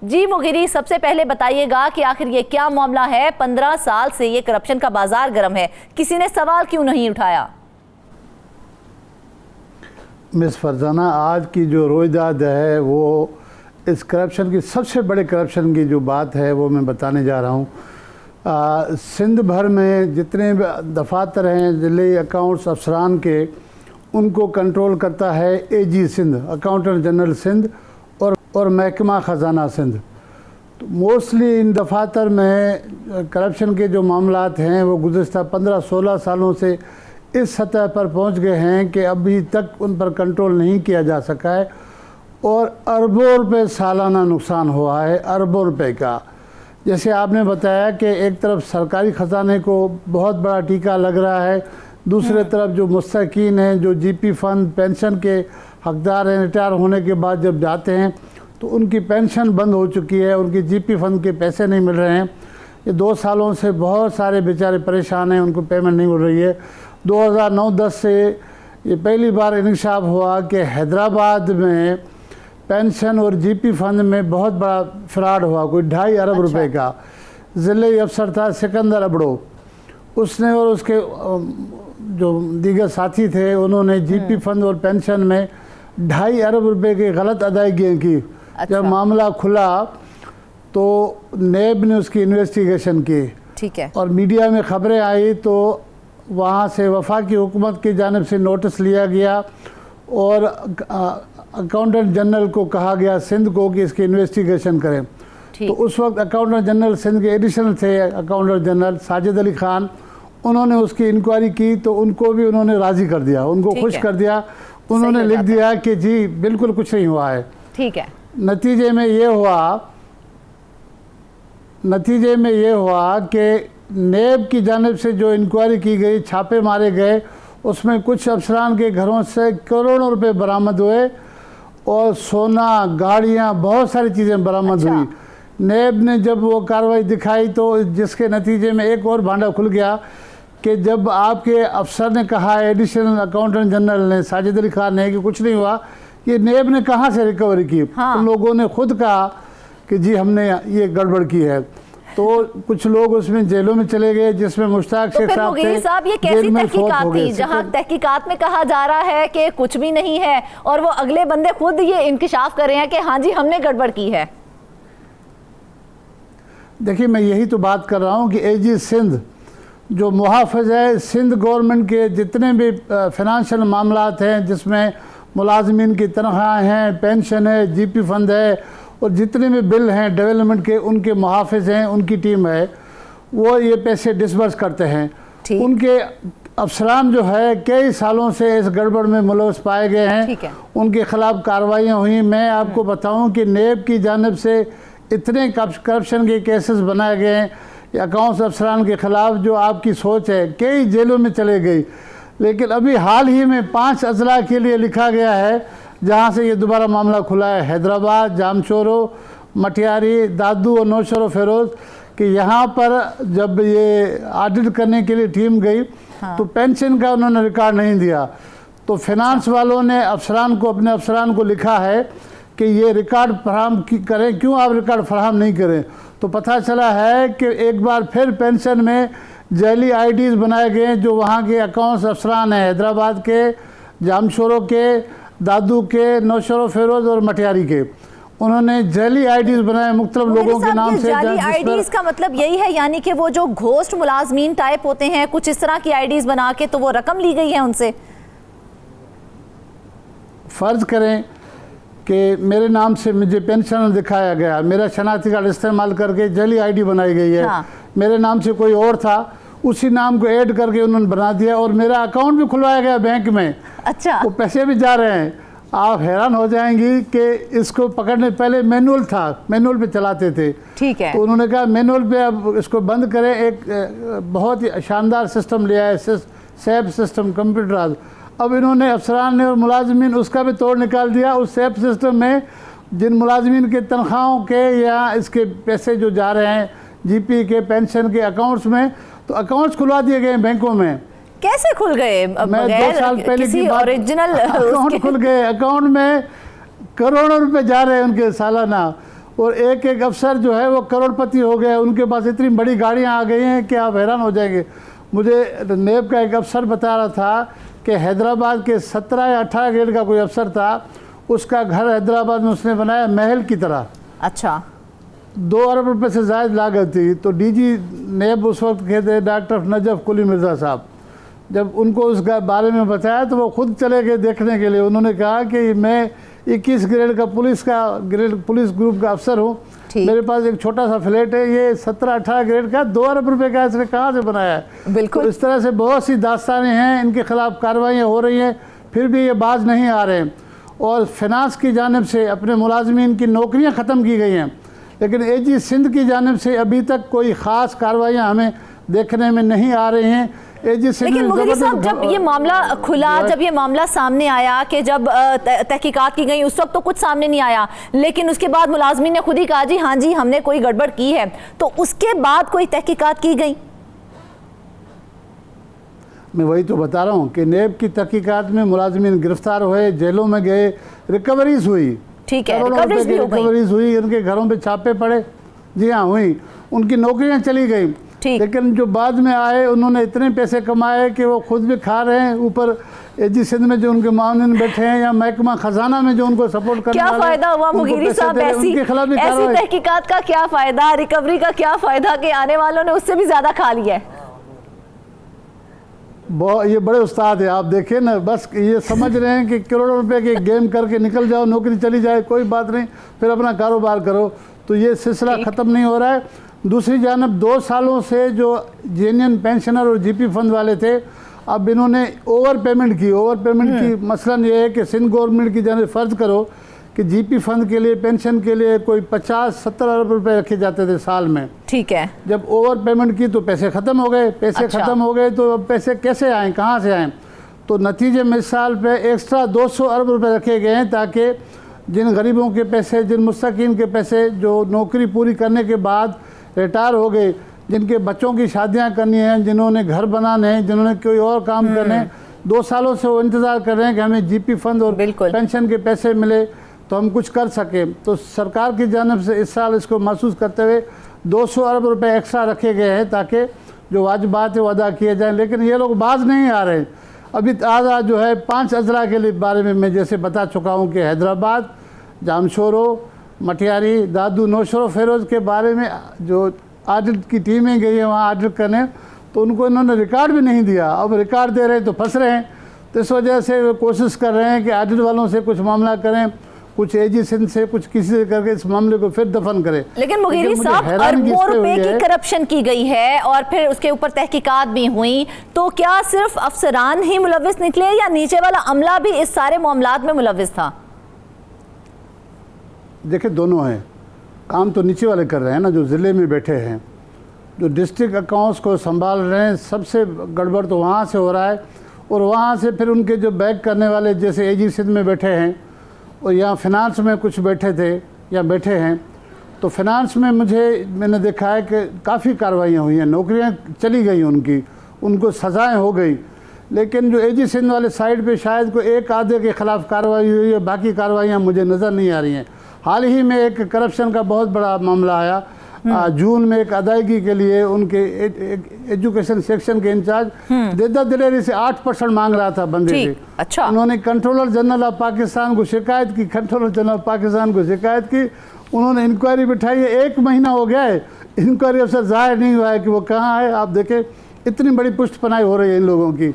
जी मुगिरी, सबसे पहले बताइएगा कि आखिर ये क्या मामला है। 15 साल से ये करप्शन का बाजार गर्म है, किसी ने सवाल क्यों नहीं उठाया? मिस फरजाना, आज की जो रोईदाद है वो इस करप्शन की, सबसे बड़े करप्शन की जो बात है वो मैं बताने जा रहा हूँ। सिंध भर में जितने दफातर हैं ज़िले अकाउंट्स अफसरान के, उनको कंट्रोल करता है एजी सिंध, अकाउंटेंट जनरल सिंध और महकमा ख़जाना सिंध। तो मोस्टली इन दफातर में करप्शन के जो मामलात हैं वो गुज़श्ता 15-16 सालों से इस सतह पर पहुंच गए हैं कि अभी तक उन पर कंट्रोल नहीं किया जा सका है और अरबों रुपए सालाना नुकसान हुआ है, अरबों रुपए का। जैसे आपने बताया कि एक तरफ सरकारी ख़जाने को बहुत बड़ा टीका लग रहा है, दूसरे तरफ जो मुस्तकीन हैं, जो जीपी फ़ंड पेंशन के हकदार हैं, रिटायर होने के बाद जब जाते हैं तो उनकी पेंशन बंद हो चुकी है, उनकी जीपी फ़ंड के पैसे नहीं मिल रहे हैं। ये 2 सालों से बहुत सारे बेचारे परेशान हैं, उनको पेमेंट नहीं मिल रही है। 2009-10 से ये पहली बार इंकशाफ हुआ कि हैदराबाद में पेंशन और जीपी फ़ंड में बहुत बड़ा फ्रॉड हुआ, कोई 2.5 अरब रुपए का। ज़िले अफसर था सिकंदर अबड़ो, उसने और उसके जो दीगर साथी थे, उन्होंने जीपी फ़ंड और पेंशन में 2.5 अरब रुपए की गलत अदायगियाँ की। जब मामला खुला तो नेब ने उसकी इन्वेस्टिगेशन की, ठीक है, और मीडिया में खबरें आई तो वहाँ से वफाकी हुकूमत की जानिब से नोटिस लिया गया और अकाउंटेंट जनरल को कहा गया सिंध को कि इसकी इन्वेस्टिगेशन करें। तो उस वक्त अकाउंटेंट जनरल सिंध के एडिशनल थे अकाउंटेंट जनरल साजिद अली खान, उन्होंने उसकी इंक्वायरी की तो उनको भी उन्होंने राज़ी कर दिया, उनको खुश कर दिया। उन्होंने लिख दिया कि जी बिल्कुल कुछ नहीं हुआ है। ठीक है। नतीजे में ये हुआ कि नेब की जानिब से जो इंक्वायरी की गई, छापे मारे गए, उसमें कुछ अफसरान के घरों से करोड़ों रुपए बरामद हुए और सोना, गाड़ियां, बहुत सारी चीज़ें बरामद हुई। नेब ने जब वो कार्रवाई दिखाई तो जिसके नतीजे में एक और भांडा खुल गया कि जब आपके अफसर ने कहा, एडिशनल अकाउंटेंट जनरल ने साजिद अली खान ने, कि कुछ नहीं हुआ, ये नेब ने कहाँ से रिकवरी की? उन लोगों ने खुद कहा कि जी हमने ये गड़बड़ की है। तो कुछ लोग उसमें जेलों में चले गए, जिसमें मुश्ताक शेख साहब थे। साहब, ये कैसी तहकीकात थी जहां तहकीकात में कहा जा रहा है कि कुछ भी नहीं है और वो अगले बंदे खुद ये इंकिशाफ कर रहे हैं कि हाँ जी हमने गड़बड़ की है? देखिए, मैं यही तो बात कर रहा हूँ कि एजी सिंध जो मुहाफ़िज़ है, सिंध गवर्नमेंट के जितने भी फिनंशियल मामलात हैं, जिसमें मुलाजमीन की तनख्वाह हैं, पेंशन है, जीपी फ़ंड है और जितने भी बिल हैं डेवलपमेंट के, उनके मुहाफ़िज़ हैं, उनकी टीम है, वो ये पैसे डिसबर्स करते हैं। उनके अफसरान जो है कई सालों से इस गड़बड़ में मुलव्वस पाए गए हैं, उनके ख़िलाफ़ कार्रवाइयाँ हुई। मैं आपको बताऊँ कि नेब की जानिब से इतने करप्शन के केसेस बनाए गए हैं अकाउंट्स अफसरान के ख़िलाफ़, जो आपकी सोच है, कई जेलों में चले गई। लेकिन अभी हाल ही में 5 अजला के लिए लिखा गया है जहाँ से ये दोबारा मामला खुला है, हैदराबाद, जामचोरो, मटियारी, दादू और नौशरो फेरोज़, कि यहाँ पर जब ये ऑडिट करने के लिए टीम गई तो पेंशन का उन्होंने रिकॉर्ड नहीं दिया। तो फिनांस वालों ने अफसरान को, अपने अफसरान को लिखा है कि ये रिकॉर्ड फराहम करें, क्यों आप रिकॉर्ड फराहम नहीं करें? तो पता चला है कि एक बार फिर पेंशन में जैली आईडीज़ बनाए गए हैं, जो वहाँ के अकाउंट्स अफसरान हैं, हैदराबाद के, जामशोरो के, दादू के, नौशरो फेरोज़ और मटियारी के, उन्होंने जैली आईडीज़ बनाए मुख्तलिफ लोगों के नाम से। जैली आईडीज़ का मतलब यही है यानी कि वो जो घोस्ट मुलाजमीन टाइप होते हैं, कुछ इस तरह की आईडीज़ बना के तो वो रकम ली गई है उनसे। फ़र्ज़ करें कि मेरे नाम से मुझे पेंशन दिखाया गया, मेरा शनाख्ती कार्ड इस्तेमाल करके जली आईडी बनाई गई है। मेरे नाम से कोई और था, उसी नाम को ऐड करके उन्होंने बना दिया और मेरा अकाउंट भी खुलवाया गया बैंक में। अच्छा, वो पैसे भी जा रहे हैं। आप हैरान हो जाएंगी कि इसको पकड़ने पहले मैनुअल था, मैनुअल पे चलाते थे। ठीक है। तो उन्होंने कहा मैनुअल पे अब इसको बंद करें, एक बहुत ही शानदार सिस्टम लिया है, सैप सिस्टम, कंप्यूटराइज। अब इन्होंने अफसरान ने और मुलाजमीन उसका भी तोड़ निकाल दिया। उस सैप सिस्टम में जिन मुलाजमीन के तनख्वाहों के या इसके पैसे जो जा रहे हैं जीपी के, पेंशन के अकाउंट्स में, तो अकाउंट्स खुलवा दिए गए मैं कैसे खुल गए? मैं 2 साल पहले की बात, ओरिजिनल अकाउंट खुल गए, अकाउंट में करोड़ों रुपए जा रहे हैं उनके सालाना, और एक एक अफसर जो है वो करोड़पति हो गए, उनके पास इतनी बड़ी गाड़ियाँ आ गई हैं कि आप हैरान हो जाएंगे। मुझे नेब का एक अफसर बता रहा था कि हैदराबाद के 17 या 18 ग्रेड का कोई अफसर था, उसका घर हैदराबाद में उसने बनाया महल की तरह। अच्छा। 2 अरब रुपए से ज़्यादा लागत थी। तो डीजी नेब उस वक्त के थे डॉक्टर नजफ कुली मिर्ज़ा साहब। जब उनको उस बारे में बताया तो वो खुद चले गए देखने के लिए। उन्होंने कहा कि मैं 21 ग्रेड का पुलिस ग्रुप का अफसर हूँ, मेरे पास एक छोटा सा फ्लैट है, ये 17-18 ग्रेड का 2 अरब रुपए का इसने कहाँ से बनाया है। बिल्कुल। तो इस तरह से बहुत सी दास्तानें हैं, इनके खिलाफ कार्रवाइयाँ हो रही हैं, फिर भी ये बाज नहीं आ रहे हैं। और फिनांस की जानिब से अपने मुलाजमीन की नौकरियाँ ख़त्म की गई हैं, लेकिन एजी सिंध की जानिब से अभी तक कोई ख़ास कार्रवाइयाँ हमें देखने में नहीं आ रही हैं। लेकिन मुगीरी साहब, जब ये मामला खुला, जब ये मामला सामने आया कि जब तहकीकात की गई, उस वक्त तो कुछ सामने नहीं आया, लेकिन उसके बाद मुलाजमीन ने खुद ही कहा जी हाँ जी हमने कोई गड़बड़ की है, तो उसके बाद कोई तहकीकात की गई? मैं वही तो बता रहा हूँ कि नेब की तहकीकात में मुलाजमीन गिरफ्तार हुए, जेलों में गए, रिकवरीज हुई। ठीक है, रिकवरीज हुई, उनके घरों पे छापे पड़े, जी हाँ हुई, उनकी नौकरियां चली गई। लेकिन जो बाद में आए उन्होंने इतने पैसे कमाए कि वो खुद भी खा रहे हैं, ऊपर एजी सिंध में जो उनके मामले बैठे हैं या महकमा खजाना में जो उनको सपोर्ट करने क्या फायदा हुआ मुगीरी साहब? ऐसी तहकीकात का क्या फायदा, रिकवरी का क्या फायदा कि आने वालों ने उससे भी ज्यादा खा लिया है। ये बड़े उस्ताद है, आप देखिए ना, बस ये समझ रहे हैं कि करोड़ों रुपए के गेम करके निकल जाओ, नौकरी चली जाए, कोई बात नहीं, फिर अपना कारोबार करो। तो ये सिलसिला ख़त्म नहीं हो रहा है। दूसरी जानब 2 सालों से जो जेन्युइन पेंशनर और जीपी फंड वाले थे, अब इन्होंने ओवर पेमेंट की। मसलन ये है कि सिंध गवर्नमेंट की जानिब फ़र्ज़ करो कि जीपी फंड के लिए, पेंशन के लिए कोई 50-70 अरब रुपए रखे जाते थे साल में। ठीक है। जब ओवर पेमेंट की तो पैसे ख़त्म हो गए। ख़त्म हो गए तो अब पैसे कैसे आएँ, कहाँ से आएँ? तो नतीजे में इस साल पे एक्स्ट्रा 200 अरब रुपए रखे गए हैं ताकि जिन गरीबों के पैसे, जिन मुस्तकीन के पैसे जो नौकरी पूरी करने के बाद रिटायर हो गए, जिनके बच्चों की शादियां करनी हैं, जिन्होंने घर बनाने हैं, जिन्होंने कोई और काम करने हैं, 2 सालों से वो इंतज़ार कर रहे हैं कि हमें जीपी फंड और पेंशन के पैसे मिले तो हम कुछ कर सकें। तो सरकार की जानिब से इस साल इसको महसूस करते हुए 200 अरब रुपए एक्स्ट्रा रखे गए हैं ताकि जो वाजिबात है वो अदा किए जाएँ। लेकिन ये लोग बाज नहीं आ रहे। अभी ताज़ा जो है 5 अजला के लिए बारे में मैं जैसे बता चुका हूँ कि हैदराबाद, जामशोरो, मटियारी, दादू, नौशरो फेरोज़ के बारे में जो ऑडिट की टीमें गई हैं वहाँ ऑडिट करने, तो उनको इन्होंने रिकॉर्ड भी नहीं दिया। अब रिकॉर्ड दे रहे हैं तो फंस रहे हैं। तो इस वजह से वो कोशिश कर रहे हैं कि ऑडिट वालों से कुछ मामला करें, कुछ एजी सिंध से, कुछ किसी से करके इस मामले को फिर दफन करें। लेकिन मुगीरी साहब, अरबों रुपए की करप्शन की गई है और फिर उसके ऊपर तहकीकात भी हुई, तो क्या सिर्फ अफसरान ही मुलविस निकले या नीचे वाला अमला भी इस सारे मामलात में मुलविस था? देखिए, दोनों हैं। काम तो नीचे वाले कर रहे हैं ना, जो ज़िले में बैठे हैं, जो डिस्ट्रिक्ट अकाउंट्स को संभाल रहे हैं, सबसे गड़बड़ तो वहाँ से हो रहा है। और वहाँ से फिर उनके जो बैक करने वाले जैसे एजी सिंध में बैठे हैं और यहाँ फिनांस में कुछ बैठे थे या बैठे हैं, तो फिनांस में मैंने देखा है कि काफ़ी कार्रवाइयाँ हुई हैं, नौकरियाँ चली गई उनको सज़ाएँ हो गई। लेकिन जो एजी सिंध वाले साइड पे शायद कोई एक आधे के ख़िलाफ़ कार्रवाई हुई है, बाकी कार्रवाइयाँ मुझे नज़र नहीं आ रही हैं। हाल ही में एक करप्शन का बहुत बड़ा मामला आया। जून में एक अदायगी के लिए उनके एजुकेशन सेक्शन के इंचार्ज देदा दिलेरी से 8% मांग रहा था बंदे से। अच्छा। उन्होंने कंट्रोलर जनरल ऑफ पाकिस्तान को शिकायत की। उन्होंने इंक्वायरी बिठाई है, 1 महीना हो गया है, इंक्वायरी अफसर जाहिर नहीं हुआ है कि वो कहाँ है। आप देखें, इतनी बड़ी पुष्ट पनाही हो रही है इन लोगों की।